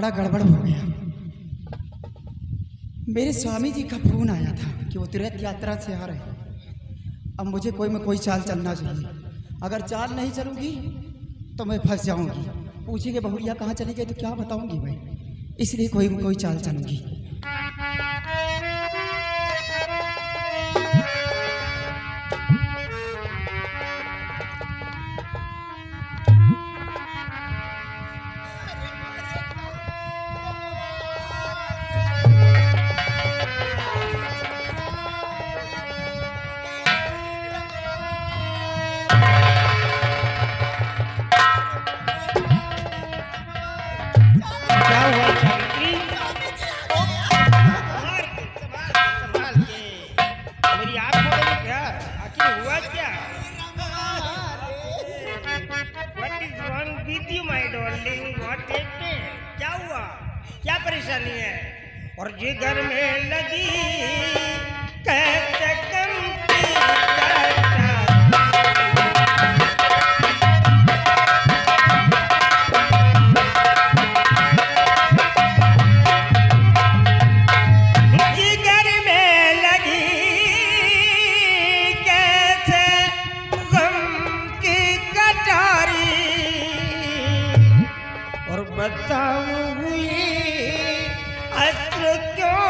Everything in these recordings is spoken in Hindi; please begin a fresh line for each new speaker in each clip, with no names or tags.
बड़ा गड़बड़ हो गया। मेरे स्वामी जी का फोन आया था कि वो तीर्थ यात्रा से आ रहे हैं। अब मुझे कोई में कोई चाल चलना चाहिए। अगर चाल नहीं चलूंगी तो मैं फंस जाऊंगी। पूछेंगे बहुरिया कहाँ चली गई तो क्या बताऊंगी मैं, इसलिए कोई में कोई चाल चलूंगी।
क्या हुआ? क्या परेशानी है? और जिगर में लगी कैसे कम बताऊं हुई अश्रु क्यों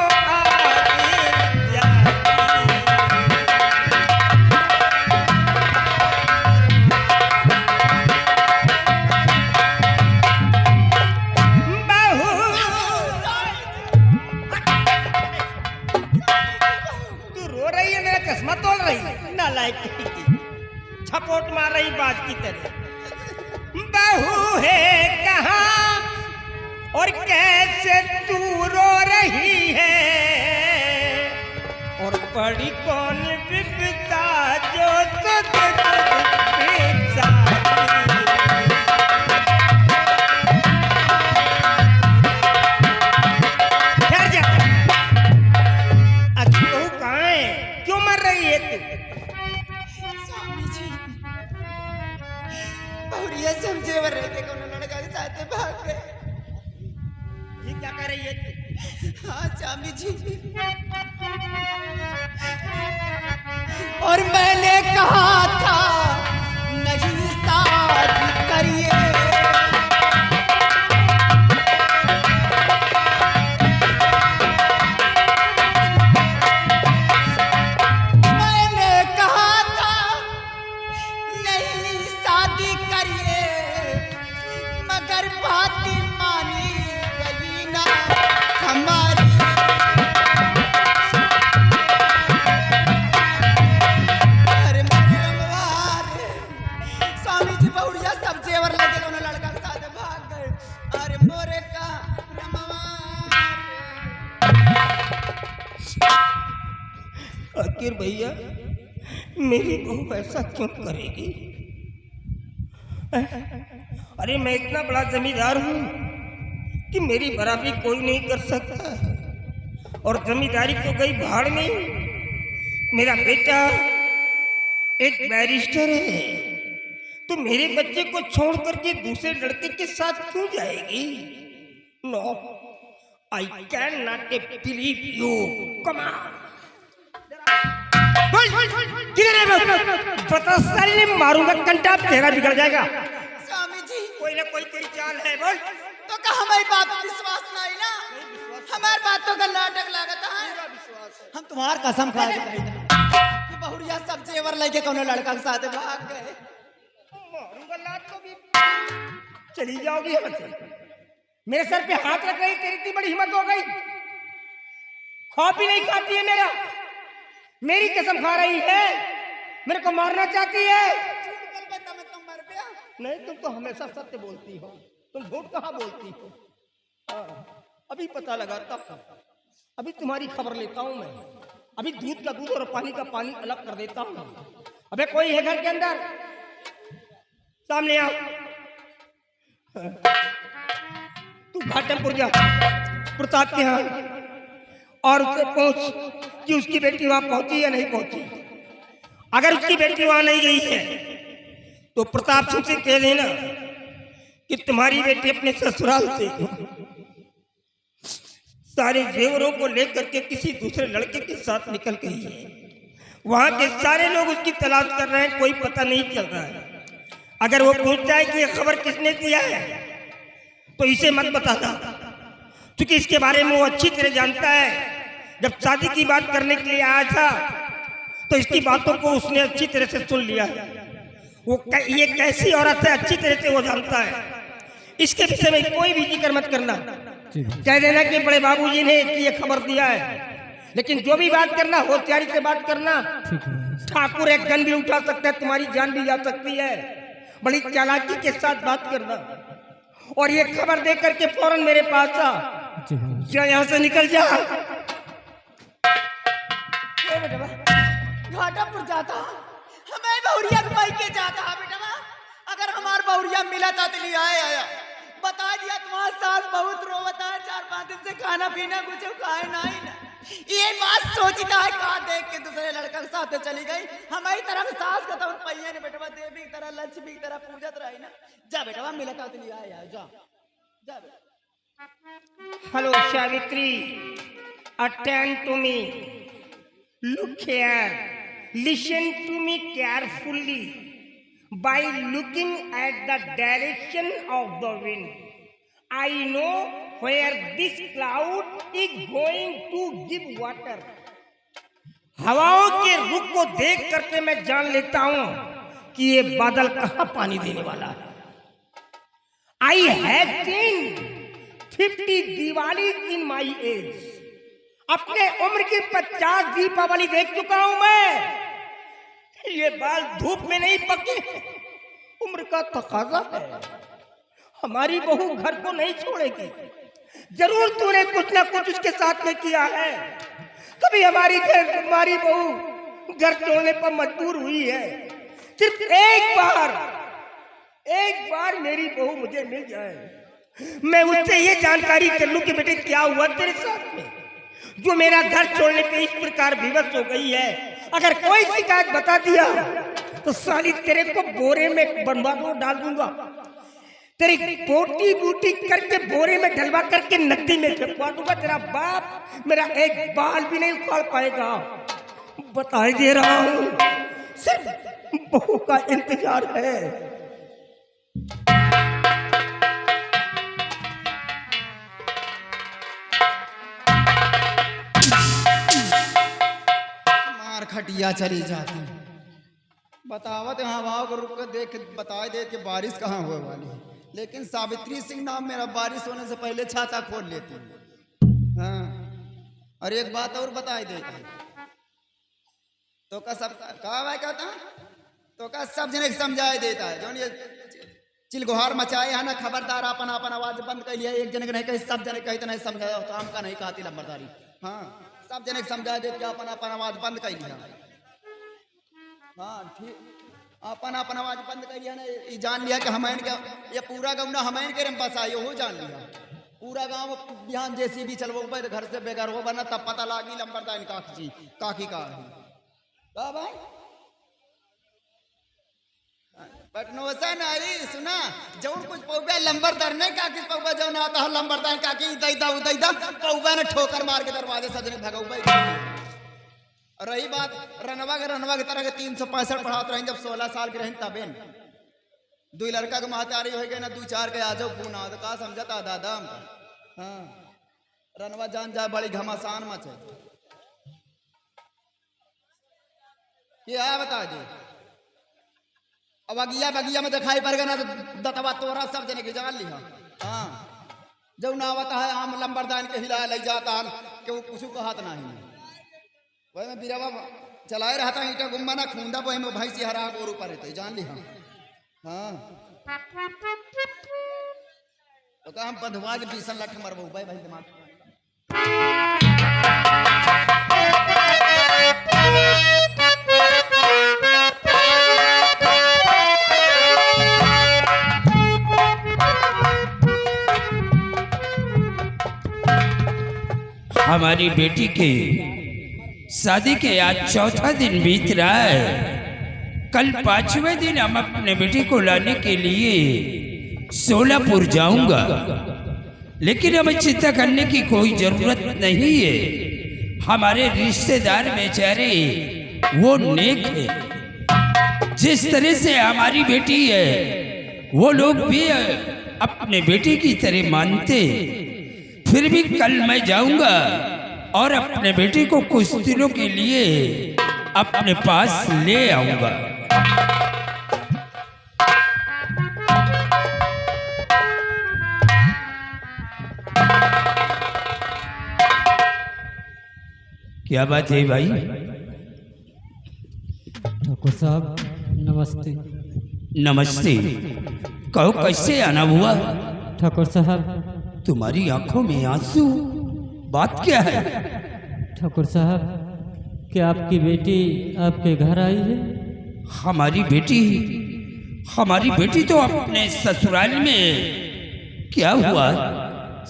बहू तू रो रही है, मेरा चश्मा तोड़ रही है, नालायक छपोट मार रही बात की तरह। बहू है कहाँ और कैसे तू रो रही है, और बड़ी कौन विपदा जो कहाँ है? क्यों मर रही है तू?
स्वामी जी बहुरिया समझे वर रहते को लड़का के साथ भाग गए।
ये क्या कर रही है तू?
हाँ स्वामी जी, और मैंने कहा था नहीं शादी करिए, मैंने कहा था नहीं शादी करिए, मगर बात मानी गई ना हमारी। अरे मेरे रमवार स्वामी जी बहुरिया सब जेवर लगे उन्हें लड़का के साथ भाग गए। अरे मोरे का रमवार।
आखिर भैया मेरी बहू ऐसा क्यों करेगी? अरे मैं इतना बड़ा जमींदार हूँ कि मेरी बराबरी कोई नहीं कर सकता, और जमींदारी तो गई भाड़ में। मेरा बेटा एक बैरिस्टर है, तो मेरे बच्चे को छोड़ करके दूसरे लड़के के साथ क्यों जाएगी? No, I can not believe you. Come on, किधर है? बता साले, मारूंगा कंटा, तेरा बिगड़ जाएगा।
स्वामी जी
कोई ना कोई तेरी चाल है, बोल।
तो का हमारी बात विश्वास नहीं ना, हमारी बातों का नाटक लागत है। हम तुम्हार कसम खा के कि बहुरिया सब जेवर लेके कौन लड़का के साथ भाग गए।
मारूंगा लात को भी, चली जाओगी यहाँ से। मेरे सर पे हाथ रख रही, तेरी इतनी बड़ी हिम्मत हो गई? खा भी नहीं खाती है मेरा, मेरी कसम खा रही है, मेरे को मारना चाहती है।
तुम मर गया।
नहीं, तुम तो हमेशा सत्य बोलती हो, तुम झूठ कहाँ बोलती हो? अभी पता लगाता हूँ, अभी तुम्हारी खबर लेता हूँ मैं। अभी दूध का दूध और पानी का पानी अलग कर देता हूँ। अबे कोई है घर के अंदर? सामने आओ। तू घाटमपुर जा प्रताप के यहाँ, और उससे पूछ कि उसकी बेटी वहां पहुंची या नहीं पहुंची। अगर उसकी बेटी वहां नहीं गई है तो प्रताप सिंह से कह देना कि तुम्हारी बेटी अपने ससुराल से सारे जेवरों को लेकर के किसी दूसरे लड़के के साथ निकल गई है। वहां के सारे लोग उसकी तलाश कर रहे हैं, कोई पता नहीं चल रहा है। अगर वो पूछता है कि ये खबर किसने दिया है तो इसे मत बताना, क्योंकि इसके बारे में वो अच्छी तरह जानता है। जब शादी की बात करने के लिए आया था तो इसकी बातों को उसने अच्छी तरह से सुन लिया है। ये कैसी औरत है अच्छी तरह से वो जानता है। इसके विषय में कोई भी जिक्र मत करना। कह देना कि बड़े बाबूजी ने ये खबर दिया है, लेकिन जो भी बात करना होशियारी से बात करना। ठाकुर एक गन भी उठा सकता है, तुम्हारी जान भी जा सकती है। बड़ी चालाकी के साथ बात करना और ये खबर दे करके फौरन मेरे पास आ। यहाँ से निकल जा।
घाटापुर जाता हमें बहुरिया के भाई के जाता बेटा। अगर हमार बहुरिया मिला था तो आया बता दिया तुम्हारा सास बहुत रो बता 4-5 दिन से खाना पीना कुछ खाए नहीं ना। ये बात सोचता है कहा देख के दूसरे लड़का के साथ चली गई। हमारी तरफ सास का तो पहिया ने बेटा देवी की तरह लक्ष्मी की तरह पूजत रही ना। जा बेटा मिला था तो आया जा जा बेटा।
Hello Savitri, attend to me, look here, listen to me carefully. By looking at the direction of the wind, I know where this cloud is going to give water. हवाओं के रुख को देख करके मैं जान लेता हूं कि ये बादल कहां पानी देने वाला है। I have seen 50 Diwali in my age. अपने उम्र की 50 दीपावली देख चुका हूं मैं। ये बाल धूप में नहीं पके, उम्र का तकाजा है। हमारी बहू घर को नहीं छोड़ेगी। जरूर तूने कुछ ना कुछ उसके साथ में किया है। कभी हमारी बहू घर छोड़ने पर मजबूर हुई है। सिर्फ एक बार मेरी बहू मुझे मिल जाए, मैं उससे ये जानकारी कर लूं कि बेटे क्या हुआ तेरे साथ में, जो मेरा घर छोड़ने पे इस प्रकार विवश हो गई है। अगर कोई शिकायत बता दिया तो साली तेरे को बोरे में बनवा दो डाल दूंगा। तेरी पोटी बूटी करके बोरे में ढलवा करके नदी में फेंकवा दूंगा। तेरा बाप मेरा एक बाल भी नहीं उखाड़ पाएगा। बता दे रहा हूं, सिर्फ बहू का इंतजार है।
खटिया चली जाती बतावत हवाओं को रुक कर देख बता दे कि बारिश कहाँ हुए वाली है। लेकिन सावित्री सिंह नाम मेरा बारिश होने से पहले छाता खोल लेती। हाँ, और एक बात और बताई देती तो का सब कहा भाई कहता तो का सब जने समझाई देता है। जो ये चिलगोहार मचाए है ना, खबरदार अपन अपन आवाज बंद कर लिया। एक जने के नहीं कही, सब जने कही तो नहीं समझाया तो हम का नहीं कहती लंबरदारी। हाँ, सब जने समझा दे कि अपन अपन आवाज बंद कर लिया। हाँ ठीक, अपन अपन आवाज बंद कर लिया ना। ये जान लिया कि हमें ये पूरा गाँव ना हमें के बस आए हो जान लिया। पूरा गाँव बिहान जैसी भी चलवो घर से बेघर हो बना तब पता लागी लंबरदार काकी का भाई बटनोसा नहीं सुना जौन कुछ पौबा लंबरदार नहीं काकी पौबा जौन आता है लंबरदार काकी दैदा पौबा ने ठोकर मार के दरवाजे सजने भगौबा। रही बात रनवा के तरह के 365 पढ़ाते रहे। जब 16 साल के रहे तबे 2 लड़का के महतारी हो गए ना, 2-4 के आ जाओ खून आ का समझता दादा। हाँ, रनवा जान जा बड़ी घमासान मच है। क्या बता दे अब बगिया में दिखाई पड़ गया ना तो दतवा तोरा सब जने की जान लिया। हाँ, जब ना आवता है आम लंबरदान के हिला ले जाता है कि वो कुछ का हाथ नहीं। वही में बिरावा चलाए रहता ईटा गुम्बा ना खूंदा वही में भैंसी हरा और ऊपर रहते जान ली। हाँ, तो कहा हम बंधवा के 20 लाख मरबो भाई दिमाग।
हमारी बेटी के शादी के आज 4था दिन बीत रहा है। कल 5वें दिन हम अपने बेटी को लाने के लिए सोलापुर जाऊंगा। लेकिन हमें चिंता करने की कोई जरूरत नहीं है। हमारे रिश्तेदार बेचारे वो नेक है, जिस तरह से हमारी बेटी है वो लोग भी अपने बेटी की तरह मानते। फिर भी कल मैं जाऊंगा और अपने बेटी को कुछ दिनों के लिए अपने पास ले आऊंगा। क्या बात है भाई?
ठाकुर साहब नमस्ते।
नमस्ते। कहो कैसे आना हुआ?
ठाकुर साहब,
तुम्हारी आंखों में आंसू, बात क्या है?
ठाकुर साहब, क्या आपकी बेटी आपके घर आई है?
हमारी बेटी तो अपने ससुराल में। क्या हुआ,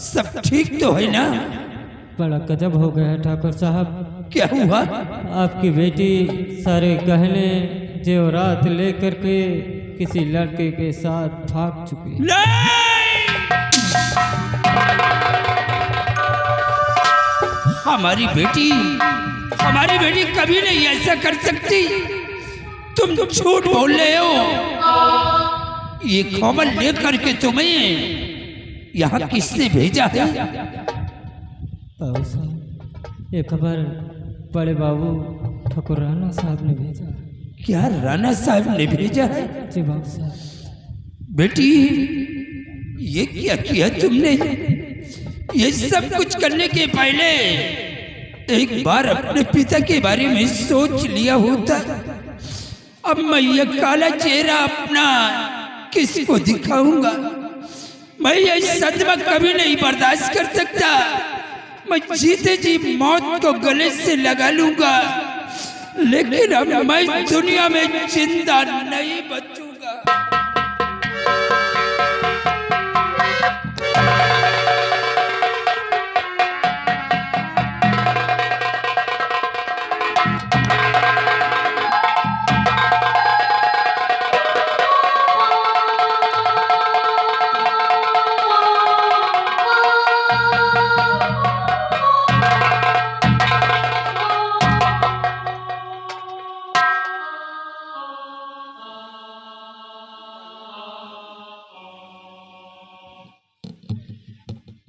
सब ठीक तो है ना?
बड़ा गजब हो गया है ठाकुर साहब।
क्या हुआ?
आपकी बेटी सारे गहने जेवरात लेकर के किसी लड़के के साथ भाग चुकी है।
नहीं! हमारी बेटी कभी नहीं ऐसा कर सकती। तुम झूठ बोल रहे हो। ये खबर लेकर के तुम्हें यहाँ किसने भेजा है?
बाबू साहब, ये खबर बड़े बाबू ठाकुर राणा साहब ने भेजा।
क्या राणा साहब ने भेजा है?
जी बाबू साहब।
बेटी, ये क्या किया तुमने? ये सब कुछ करने के पहले एक बार अपने पिता के बारे में सोच लिया होता। अब मैं ये काला चेहरा अपना किसको दिखाऊंगा? मैं ये सदमा कभी नहीं बर्दाश्त कर सकता। मैं जीते जी मौत को गले से लगा लूंगा, लेकिन अब मैं दुनिया में जिंदा नहीं बचूंगा।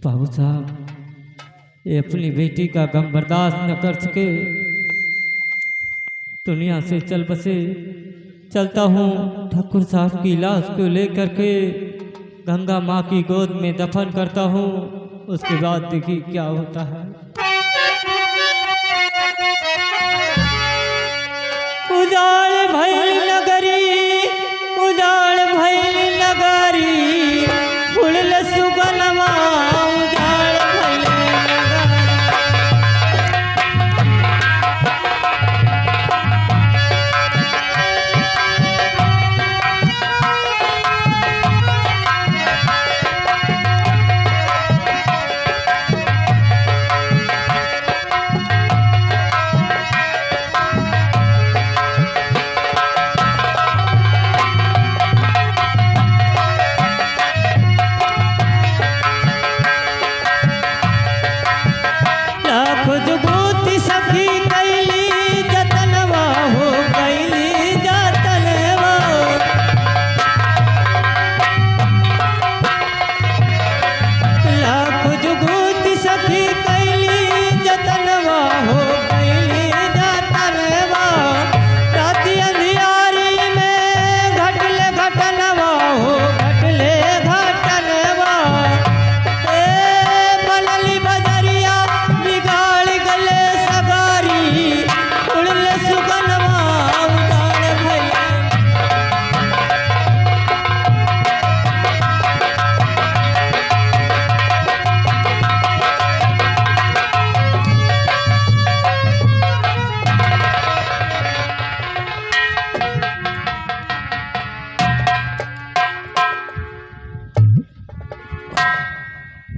बाबू साहब, ये अपनी बेटी का गम बर्दाश्त न कर सके दुनिया से चल बसे। चलता हूँ ठाकुर साहब की लाश को लेकर के गंगा माँ की गोद में दफन करता हूँ। उसके बाद देखिए क्या होता है। उजाड़ भइल नगरी, उजाड़ भइल नगरी, फुलल सुगनमा उजाड़ भइल नगरी।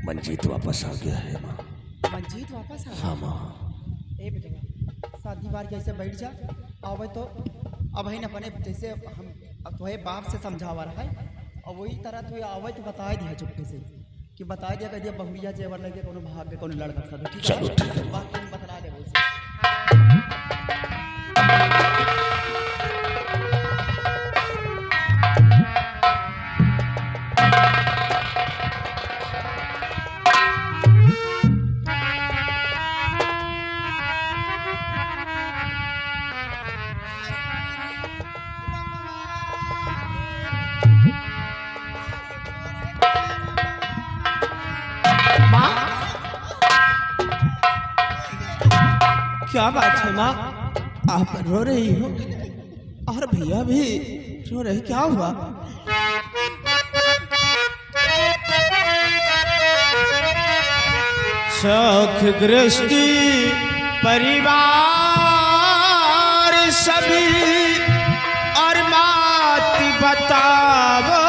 मंजीत वापस आ गया है माँ।
मंजीत वापस आ
हाँ माँ।
ए बेटा, शादी बार कैसे बैठ जा। आवे तो अब है न अपने जैसे हम अब तो बाप से समझावा रहा है, और वही तरह तू आवे तो बता दिया चुपके से। कि बता दिया, कह दिया बहुरिया जेवर लेके कोनो भाग के कोनो लड़का सब, ठीक
चलो,
है?
ठीक है।
बात तुम बतला दे उसे।
क्या बात है माँ, आप रो रही हो और भैया भी रो रहे, क्या हुआ? शौक गृहस्थी परिवार सभी और बात बताओ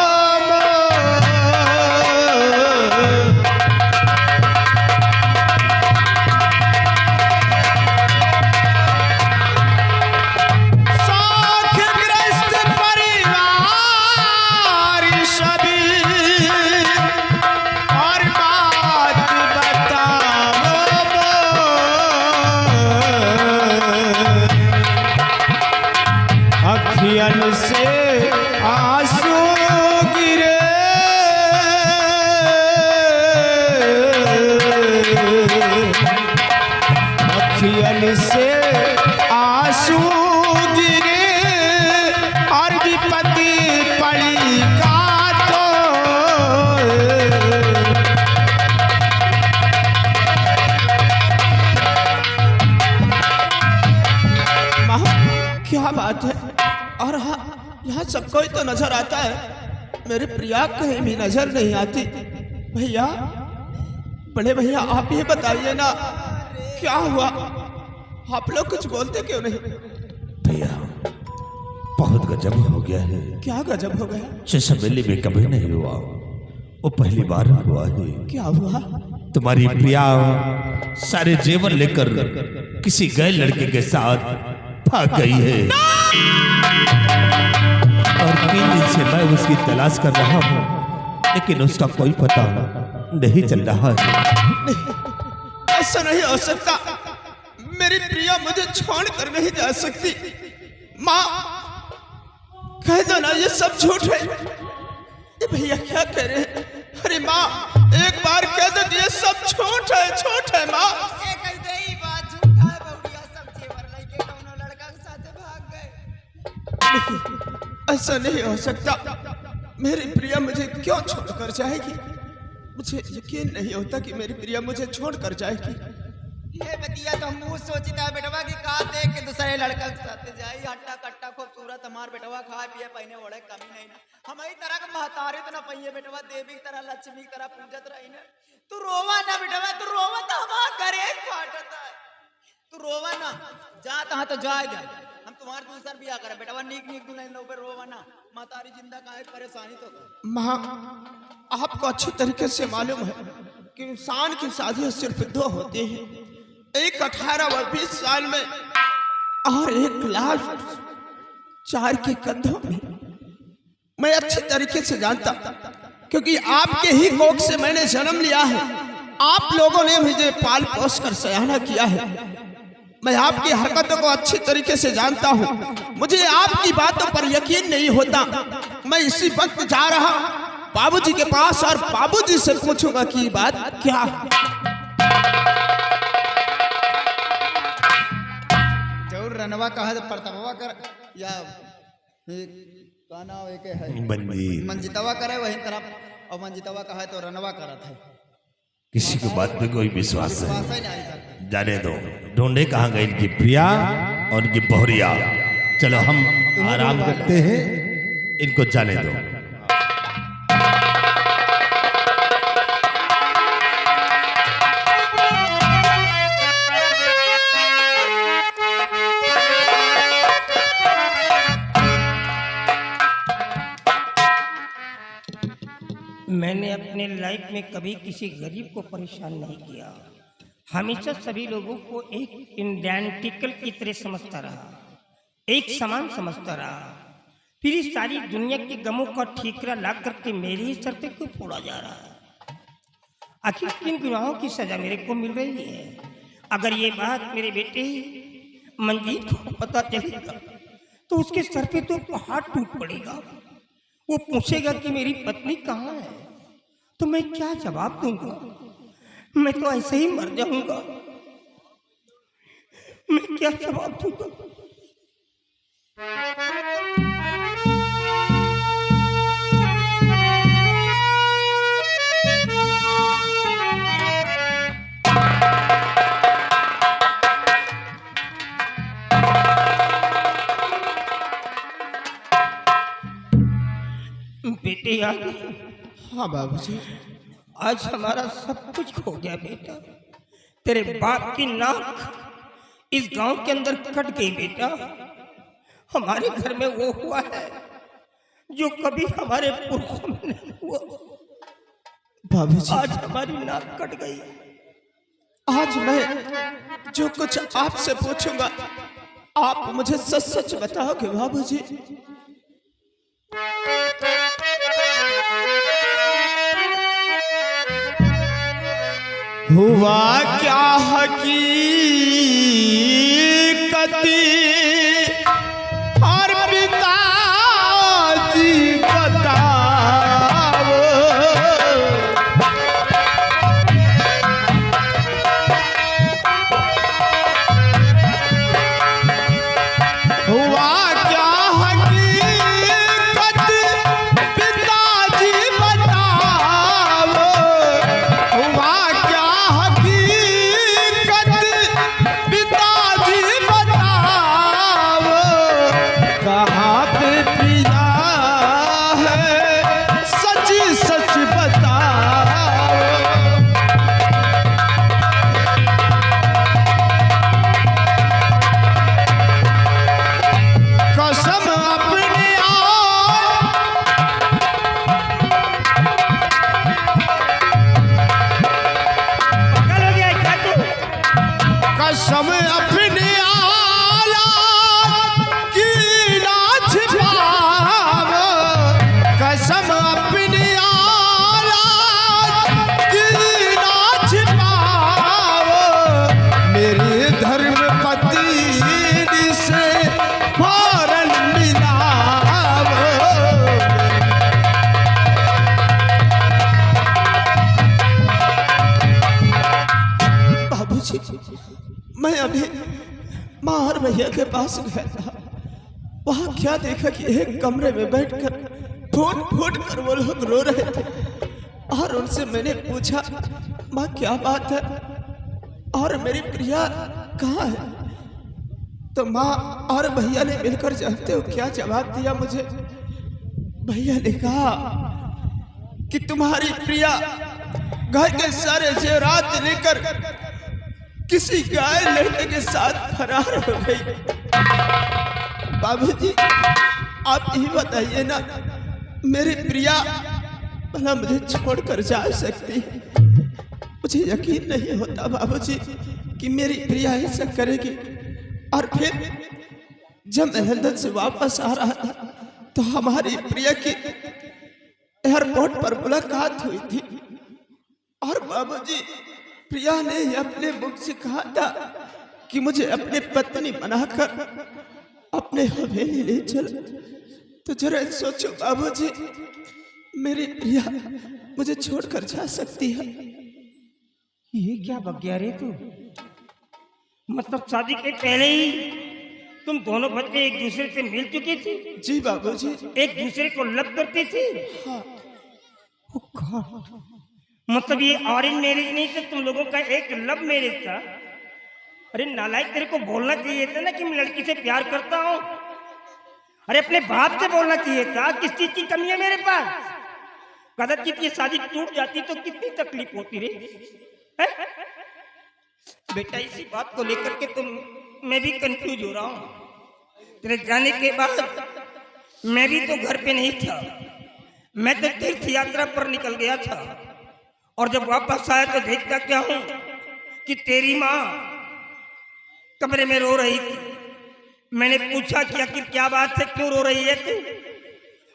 से आंसू गिरे, अखियन से आंसू गिरे और विपत्ति पड़ी का तो क्या बात है? और हाँ, यहाँ सब कोई तो नजर आता है, मेरी प्रिया कहीं भी नजर नहीं आती। भैया, बड़े भैया, आप ही बताइए ना क्या हुआ? आप लोग कुछ बोलते क्यों नहीं?
भैया बहुत गजब हो गया है।
क्या गजब हो गया?
जैसा मेले में कभी नहीं हुआ, वो पहली बार हुआ है।
क्या हुआ?
तुम्हारी प्रिया सारे जेवर लेकर किसी गए लड़के के साथ भाग गई है और 3 दिन से मैं उसकी तलाश कर रहा हूँ, लेकिन उसका कोई पता नहीं चल रहा है।
ऐसा नहीं हो सकता, मेरी प्रिया मुझे छोड़ कर नहीं जा सकती। माँ, कह दो ना ये सब झूठ है। ये भैया क्या कह रहे हैं? अरे माँ, एक बार कह दो ये सब झूठ है, झूठ है माँ। ऐसा नहीं हो सकता, मेरी प्रिया मुझे क्यों छोड़कर जाएगी? मुझे यकीन नहीं होता कि मेरी प्रिया मुझे छोड़कर जाएगी।
ये बतिया तो हम सोचता है बेटवा कि का देख के दूसरे लड़का के साथ जाई, हट्टा कट्टा खूबसूरत हमार बेटवा खाए पिए पहने ओढ़े कमी नहीं ना। हमारी तरह का महतारी तो ना पहिए बेटवा, देवी की तरह लक्ष्मी की तरह पूजत रही ना। तू रोवा ना बेटवा, तू रोवा तो हमार घरे फाटता है। तू रोवा ना, जा तहाँ तो जाए जा, हम तुम्हारे दूसर बिया करे बेटवा, नीक नीक दुल्हन लोग पे रोवा ना। महतारी जिंदा का है, परेशानी तो
माँ, आपको अच्छी तरीके से मालूम है कि इंसान की शादी सिर्फ 2 होती है, एक 18 व 20 साल में और एक लास्ट 4 के कंधों में। मैं अच्छी तरीके से जानता, क्योंकि आपके ही कोख से मैंने जन्म लिया है। आप लोगों ने मुझे पाल पोस कर सयाना किया है। मैं आपकी हरकतों को अच्छी तरीके से जानता हूँ। मुझे आपकी बातों पर यकीन नहीं होता। मैं इसी वक्त जा रहा बाबूजी के पास और बाबूजी से पूछूंगा कि ये बात क्या है।
जरूर रनवा कहा परतवा कर या गाना एक है मंजितवा करे वही तरफ, और मंजितवा कहा है तो रनवा करत है।
किसी की बात पे कोई विश्वास
ही
नहीं,
नहीं करते।
जाने दो। ढूंढे कहाँ गई इनकी प्रिया और इनकी बहुरिया। चलो हम आराम करते हैं, इनको जाने दो।
मैंने अपने लाइफ में कभी किसी गरीब को परेशान नहीं किया, हमेशा सभी लोगों को एक आइडेंटिकल की तरह समझता रहा, एक समान समझता रहा। फिर इस सारी दुनिया के गमों का ठीकरा ला करके मेरे ही सर पे क्यों फोड़ा जा रहा है? आखिर किन गुनाहों की सजा मेरे को मिल रही है? अगर ये बात मेरे बेटे मंजीत को पता चलेगा तो उसके सर पे तो पहाड़ टूट पड़ेगा। वो पूछेगा कि मेरी पत्नी कहाँ है, तो मैं क्या जवाब दूंगा? मैं तो ऐसे ही मर जाऊंगा। मैं क्या जवाब दूंगा? बेटे यार,
हाँ बाबूजी।
आज हमारा सब कुछ खो गया बेटा। तेरे बाप की नाक इस गांव के अंदर कट गई बेटा। हमारे घर में वो हुआ है जो कभी हमारे पुरखों में नहीं हुआ।
बाबूजी,
आज हमारी नाक कट गई।
आज मैं जो कुछ आपसे पूछूंगा आप मुझे सच सच बताओगे बाबूजी? हुआ क्या हकीकत और पिताजी बताओ। हुआ क्या हकीकत पिताजी बताओ। हुआ क्या हकीकत पिताजी बताओ। कहाँ पे प्रिया है सच सच बताओ। कसम अपने
पागल हो गया है क्या तू?
कसम अपने औलाद की ना छिपावो। कसम अपने औलाद की ना छिपावो। मेरे धर्म पत्नी से फौरन मिलावो। बाबूजी, मैं अभी माँ और भैया के पास गया था। वहाँ क्या देखा कि एक कमरे में बैठकर फूट फूट कर वो लोग रो रहे थे। और उनसे मैंने पूछा, माँ क्या बात है और मेरी प्रिया कहाँ है? तो माँ और भैया ने मिलकर जानते हो क्या जवाब दिया मुझे? भैया ने कहा कि तुम्हारी प्रिया घर के सारे जेवरात लेकर किसी गाय लड़के के साथ फरार हो गई। बाबूजी, आप ही बताइए ना, मेरी प्रिया भला मुझे छोड़कर जा सकती है? मुझे यकीन नहीं होता बाबूजी कि मेरी प्रिया ऐसा करेगी। और फिर जब मैं लंदन से वापस आ रहा था तो हमारी प्रिया की एयरपोर्ट पर मुलाकात हुई थी। और बाबूजी, प्रिया ने अपने मुख से कहा था कि मुझे अपनी पत्नी बनाकर अपने हवेली ले चल। तो जरा सोचो बाबूजी, मेरी प्रिया मुझे छोड़कर जा सकती है?
ये क्या बग्या रे तू? मतलब शादी के पहले ही तुम दोनों बच्चे एक दूसरे से मिल चुके थे?
जी बाबूजी।
एक दूसरे को लव करते थे?
हाँ।
Oh God! मतलब ये ऑरेंज मैरिज नहीं था, तुम लोगों का एक लव मैरिज था। अरे नालायक, तेरे को बोलना चाहिए था ना कि मैं लड़की से प्यार करता हूँ। अरे अपने बाप से बोलना चाहिए था। किस चीज की कमी है मेरे पास? कदाचित ये शादी टूट जाती तो कितनी तकलीफ होती रे। बेटा, इसी बात को लेकर के मैं भी कंफ्यूज हो रहा हूँ। तेरे जाने के बाद मैं भी तो घर पे नहीं था। मैं तो तीर्थ यात्रा पर निकल गया था। और जब वापस आया तो देखता क्या हूं कि तेरी माँ कमरे में रो रही थी। मैंने पूछा कि आखिर क्या बात है, क्यों रो रही है तू?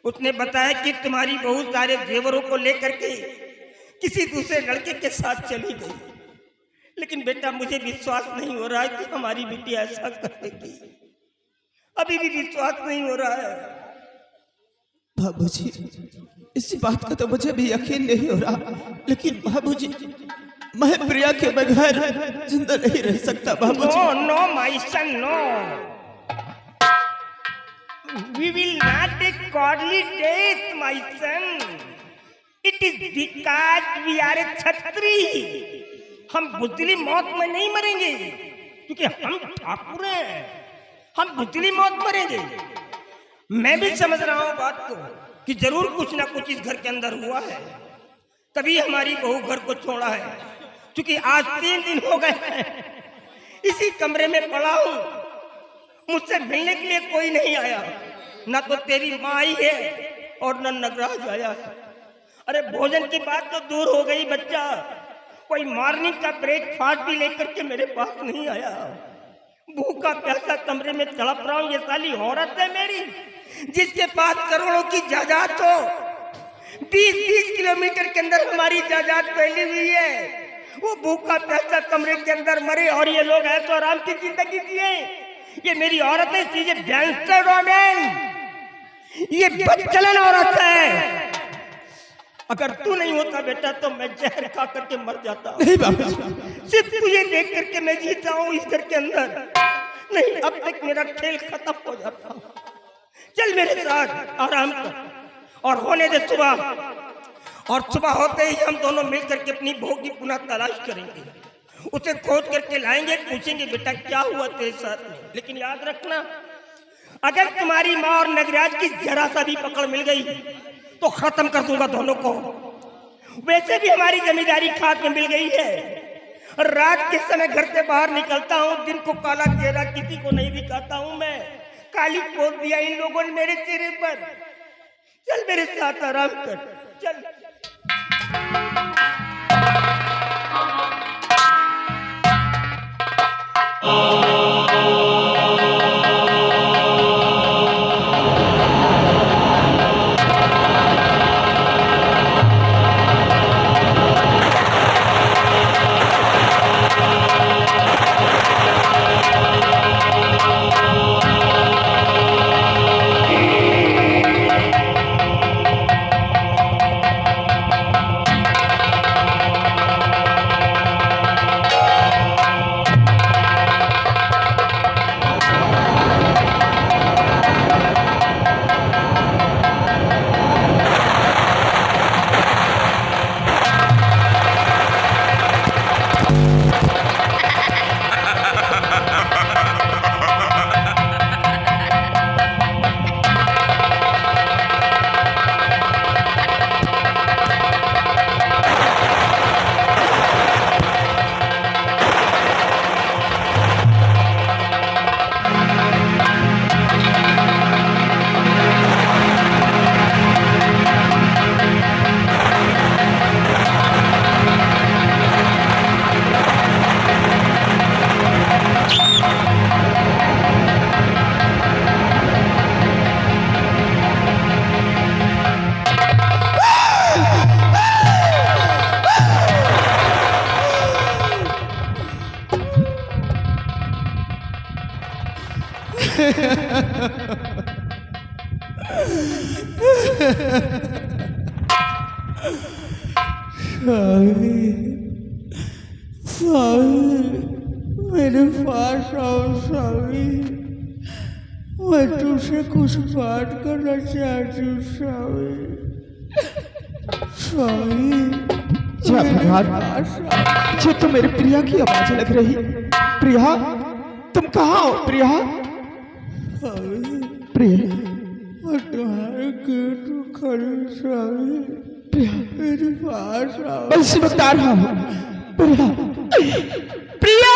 उसने बताया कि तुम्हारी बहुत सारे जेवरों को लेकर के किसी दूसरे लड़के के साथ चली गई। लेकिन बेटा मुझे विश्वास नहीं हो रहा है कि हमारी बेटी ऐसा करेगी। अभी भी विश्वास नहीं हो रहा है।
बाबूजी, इसी बात का तो मुझे भी यकीन नहीं हो रहा, लेकिन बाबूजी मैं प्रिया के बगैर जिंदा नहीं रह सकता बाबूजी।
No no my son, no. We will not take godly death, my son. It is because we are a क्षत्रिय। हम बुद्धली मौत में नहीं मरेंगे, क्योंकि हम ठाकुर हैं। हम बुद्धली मौत मरेंगे। मैं भी समझ रहा हूँ बात को कि जरूर कुछ ना कुछ इस घर के अंदर हुआ है, तभी हमारी बहू घर को छोड़ा है। क्योंकि आज 3 दिन हो गए हैं इसी कमरे में पड़ा हूँ, मुझसे मिलने के लिए कोई नहीं आया। ना तो तेरी माँ आई है और न नगराज आया है। अरे भोजन की बात तो दूर हो गई बच्चा, कोई मॉर्निंग का ब्रेकफास्ट भी लेकर के मेरे पास नहीं आया। भूखा प्यासा कमरे में तड़प रहा हूँ। ये साली औरत है मेरी, जिसके पास करोड़ों की जायदाद हो। 20-20 किलोमीटर के अंदर हमारी जायदाद फैली हुई है। वो भूखा प्यासा कमरे के अंदर मरे और ये लोग ऐसे आराम की जिंदगी जिए। ये मेरी औरत है, ये गैंगस्टर वोमेन, ये बदचलन औरत है। अगर तू नहीं होता बेटा तो मैं जहर खा करके मर जाता।
नहीं बाबूजी,
सिर्फ तुझे देख करके मैं जीता हूँ इस घर के अंदर। नहीं, अब तक मेरा खेल खत्म हो जाता। चल मेरे साथ आराम कर और होने दे सुबह। और सुबह होते ही हम दोनों मिल करके अपनी बहू की पुनः तलाश करेंगे, उसे खोज करके लाएंगे, पूछेंगे बेटा क्या हुआ तेरे साथ में। लेकिन याद रखना, अगर तुम्हारी माँ और नगराज की जरा सा भी पकड़ मिल गई तो खत्म कर दूंगा दोनों को। वैसे भी हमारी जमींदारी खाक में मिल गई है। रात के समय घर से बाहर निकलता हूँ, दिन को काला चेहरा किसी को नहीं दिखाता हूँ मैं। काली पोत दिया इन लोगों ने मेरे चेहरे पर। चल मेरे साथ आराम कर, चल।
मेरे पास आओ स्वामी, मैं तुझसे कुछ बात करना चाहती हूँ स्वामी। स्वामी ये तो मेरी प्रिया की आवाज लग रही। प्रिया, तुम कहाँ हो प्रिया? प्रिया, मैं तुम्हारे गेट में खड़ी स्वामी। प्रिया मेरे पास आओ। बंसी बता रहा हूँ। प्रिया, प्रिया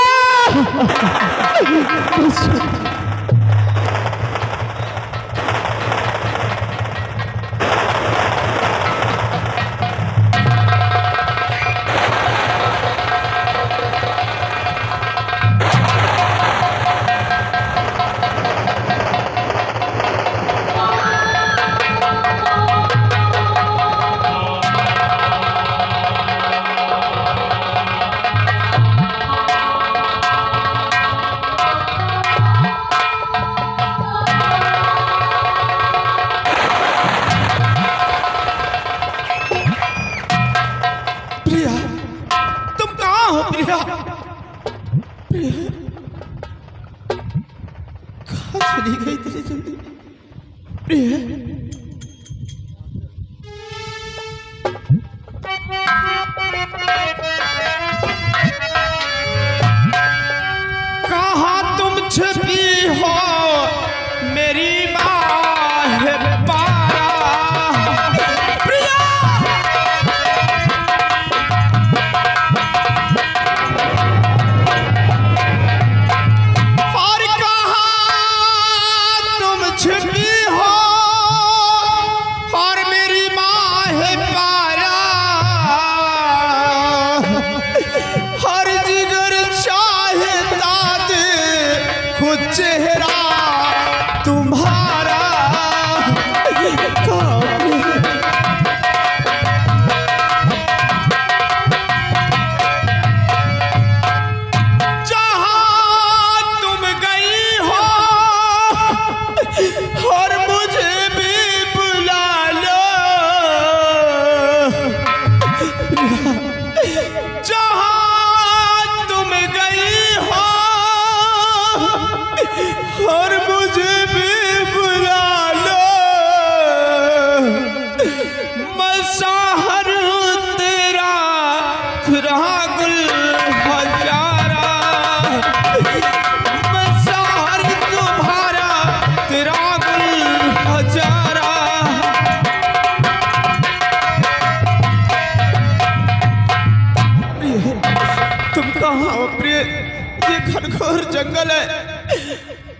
कहाँ प्रिय? ये घनघोर जंगल है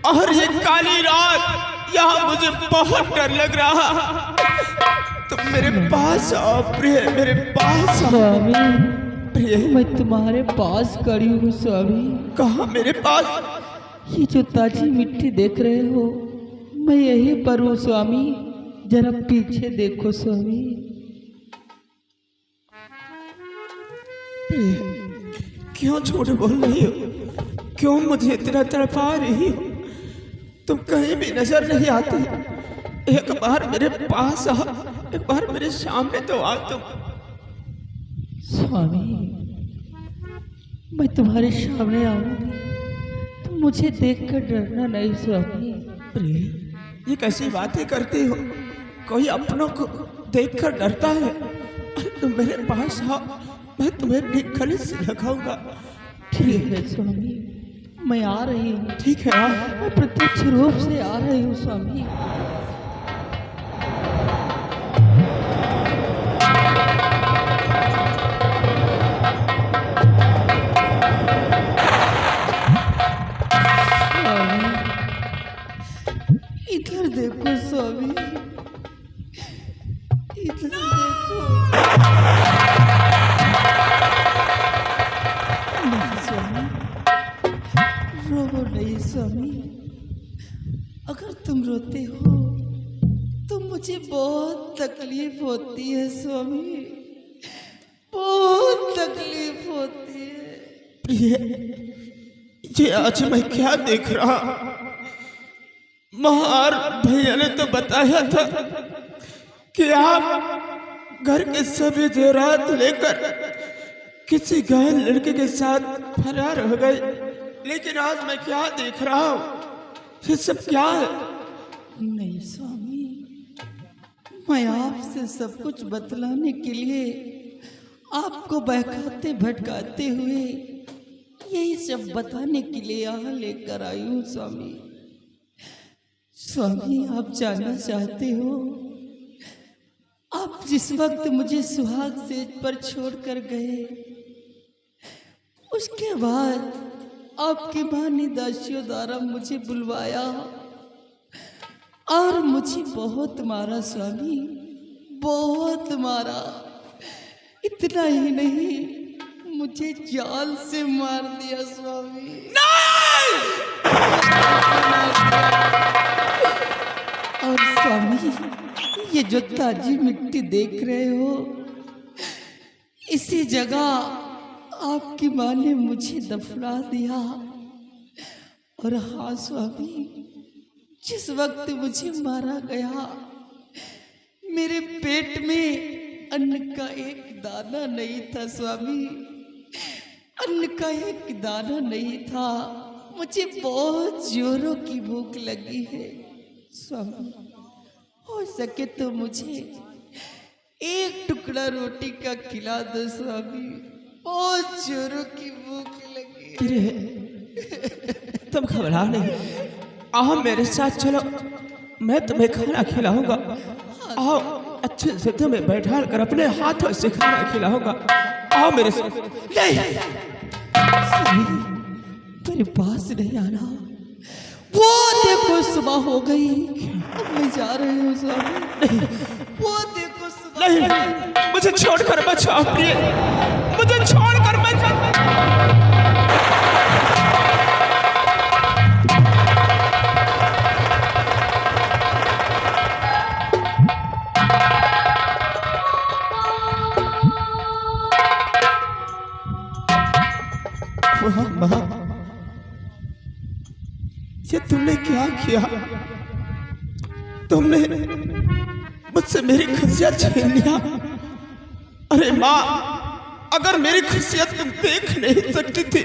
और ये काली रात, यहाँ मुझे बहुत डर लग रहा। तुम मेरे पास आओ प्रिय, मेरे पास आओ
स्वामी।
प्रिय।
मैं तुम्हारे पास खड़ी हूँ स्वामी।
कहाँ मेरे पास?
ये जो ताजी मिट्टी देख रहे हो, मैं यहीं पर हूँ स्वामी। जरा पीछे देखो स्वामी।
प्रिय, क्यों झूठ बोल रही हो? क्यों मुझे इतना तड़पा रही हो? तुम कहीं भी नजर नहीं आती। एक बार मेरे पास आ, एक बार मेरे सामने तो आ तुम।
स्वामी, मैं तुम्हारे सामने आऊंगी, तुम मुझे देखकर डरना नहीं स्वामी।
प्रिय, ये कैसी बातें करती हो? कोई अपनों को देखकर डरता है? अरे तुम मेरे पास आओ, मैं तुम्हें अपनी गले से लगाऊंगा।
ठीक है स्वामी, मैं आ रही हूँ।
ठीक है आ।
मैं प्रत्यक्ष रूप से आ रही हूँ स्वामी। इधर देखो स्वामी, इधर देखो। नहीं स्वामी, रो नहीं स्वामी। अगर तुम रोते हो तो मुझे बहुत तकलीफ होती है स्वामी, बहुत तकलीफ होती है।
प्रिय, ये आज मैं क्या देख रहा? महार भैया ने तो बताया था कि आप घर के सभी जेवरात लेकर किसी घायल लड़के के साथ फरार हो गए, लेकिन आज मैं क्या देख रहा हूँ? ये सब क्या है?
नहीं स्वामी, मैं आपसे सब कुछ बतलाने के लिए आपको बहकाते भटकाते हुए यही सब बताने के लिए यहाँ लेकर आई हूँ स्वामी। स्वामी, आप जानना चाहते हो, आप जिस वक्त मुझे सुहाग सेज पर छोड़कर गए, उसके बाद आपकी माँ ने दासियों द्वारा मुझे बुलवाया और मुझे बहुत मारा स्वामी, बहुत मारा। इतना ही नहीं, मुझे जाल से मार दिया स्वामी। और स्वामी, ये जो ताजी मिट्टी देख रहे हो, इसी जगह आपकी माँ ने मुझे दफना दिया। और हाँ स्वामी, जिस वक्त मुझे मारा गया, मेरे पेट में अन्न का एक दाना नहीं था स्वामी, अन्न का एक दाना नहीं था। मुझे बहुत जोरों की भूख लगी है स्वामी, हो सके तो मुझे एक टुकड़ा रोटी का खिला दो स्वामी, बहुत जोरों की भूख लगी है।
तुम घबरा नहीं, आओ मेरे साथ चलो, मैं तुम्हें खाना खिलाऊंगा। आओ, अच्छे से तुम्हें बैठा कर अपने हाथों से खाना खिलाऊंगा। आओ मेरे साथ। नहीं,
स्वामी, मेरे पास नहीं आना। वो देखो सुबह हो गई, अब मैं जा रही हूँ स्वामी। वो देखो सुबह
नहीं, मुझे छोड़कर बचाओ प्रिय, मुझे छोड़कर बचाओ। माँ, ये तुमने क्या किया? तुमने मुझसे मेरी खुशियां छीन लिया। अरे माँ, अगर मेरी खुशियां तुम देख नहीं सकती थी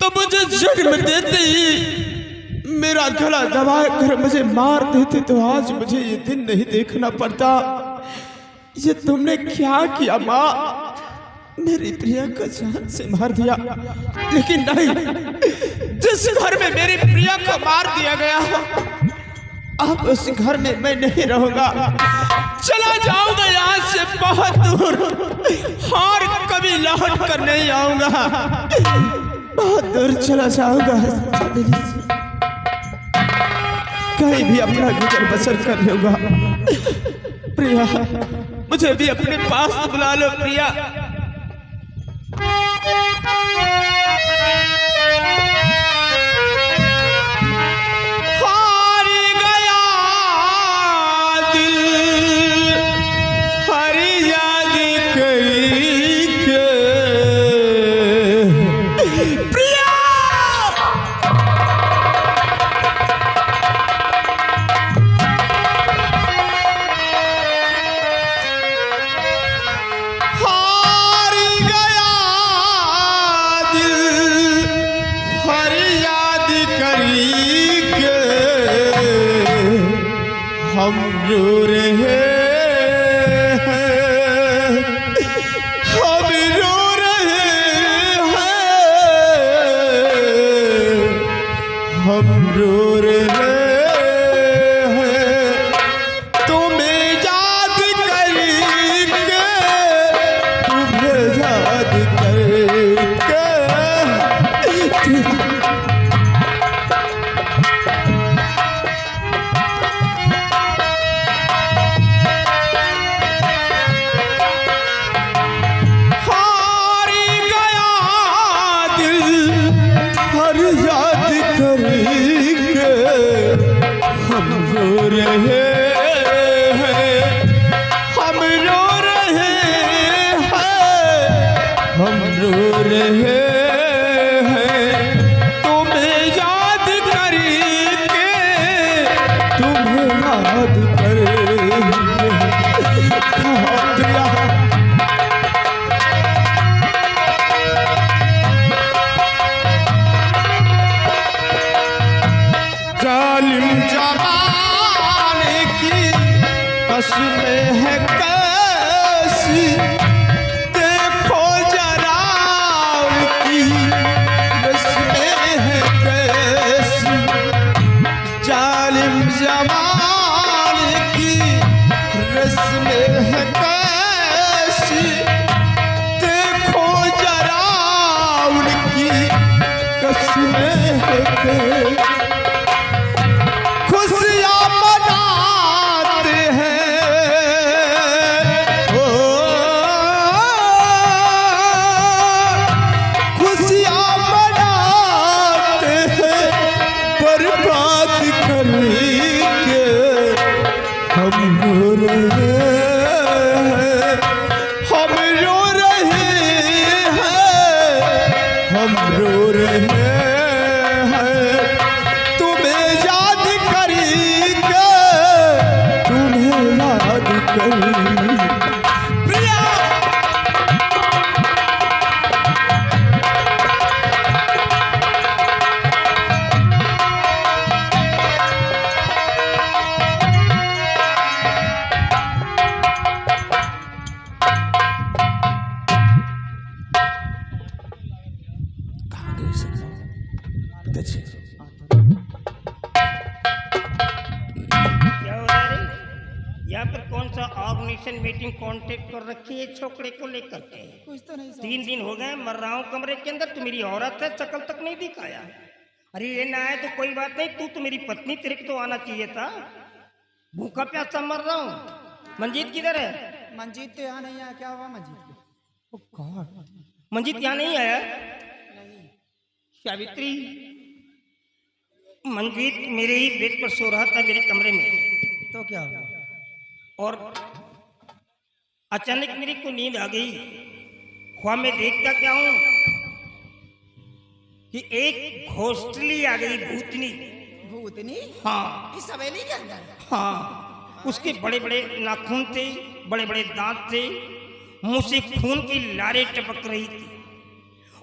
तो मुझे जन्म देते ही मेरा गला दबा कर मुझे मार देते तो आज मुझे ये दिन नहीं देखना पड़ता। ये तुमने क्या किया माँ? मेरी प्रिया को जान से मार दिया, लेकिन नहीं, जिस घर में मेरी प्रिया को मार दिया गया अब उस घर में मैं नहीं रहूंगा, चला जाऊंगा यहाँ से बहुत दूर और कभी लौट कर नहीं आऊंगा, बहुत दूर चला जाऊंगा, कहीं भी अपना गुजर बसर कर लूंगा। प्रिया, मुझे भी अपने पास बुला लो प्रिया। हम रो रहे हैं, हम रो रहे हैं, हम रो रहे हैं, तुम्हें याद करके, तुम्हें याद करके। हम रो रहे हैं, हम रो रहे हैं, हम रो रहे हैं, तुम्हें याद करके, तुम्हें याद करके। जालिम जमाने की कसमें है कैसी, देखो जरा उनकी रस्में है कैसी। जालिम जमाने की रस्में है कैसी, देखो जरा उनकी कसमें है कैसी। खुशियाँ मनाते हैं, ओ खुशियाँ मनाते हैं, बर्बाद करके हम रो रहे हैं, हम रो रहे हैं, हम रो रहे हैं, तुम्हें याद करके, तुम्हें याद करके। प्रिया,
क्या हो रहा है? यहाँ पर कौन सा ऑर्गेनाइजेशन मीटिंग कांटेक्ट कर रखी है छोकरे को लेकर के?
कुछ तो नहीं
3 दिन हो गए मर रहा हूँ कमरे के अंदर, तू मेरी औरत है, शक्ल तक नहीं दिखाया। अरे ये ना आए तो कोई बात नहीं, तू तो मेरी पत्नी, तेरे को तो आना चाहिए था। भूखा प्यासा मर रहा हूँ। मंजीत किधर है?
मंजीत तो यहाँ नहीं आया, क्या हुआ मंजीत को?
मंजीत यहाँ नहीं आया? सावित्री, मंजीत मेरे ही बेड पर सो रहा था मेरे कमरे में,
तो क्या हुआ?
और अचानक मेरी को नींद आ गई। ख्वाब में देखता क्या हूं कि एक घोस्टली आ गई, भूतनी।
भूतनी?
हाँ
इस हवेली के अंदर?
हाँ, उसके बड़े बड़े नाखून थे, बड़े बड़े दांत थे, मुंह से खून की लारें टपक रही थी,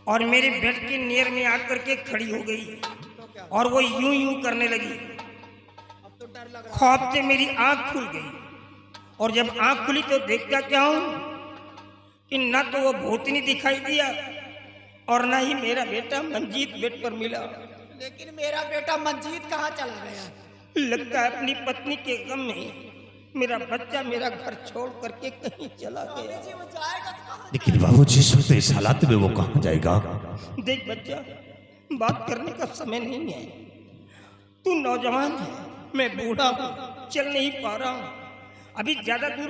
और मेरे बेड के नियर में आकर के खड़ी हो गई, और वो यूं यूं करने लगी। ख्वाब से मेरी आंख खुल गई, और जब आंख खुली तो देखता क्या हूं कि ना तो वो भूतनी दिखाई दिया और ना ही मेरा बेटा मंजीत बेड पर मिला।
लेकिन मेरा बेटा मंजीत कहाँ चला गया?
लगता है अपनी पत्नी के गम में मेरा बच्चा मेरा घर छोड़ करके कहीं चला गया।
लेकिन बाबू जिस वक्त इस हालात में वो कहाँ जाएगा?
देख बच्चा, बात करने का समय नहीं है। तू नौजवान है, मैं बूढ़ा हूँ, चल नहीं पा रहा हूँ। अभी ज्यादा दूर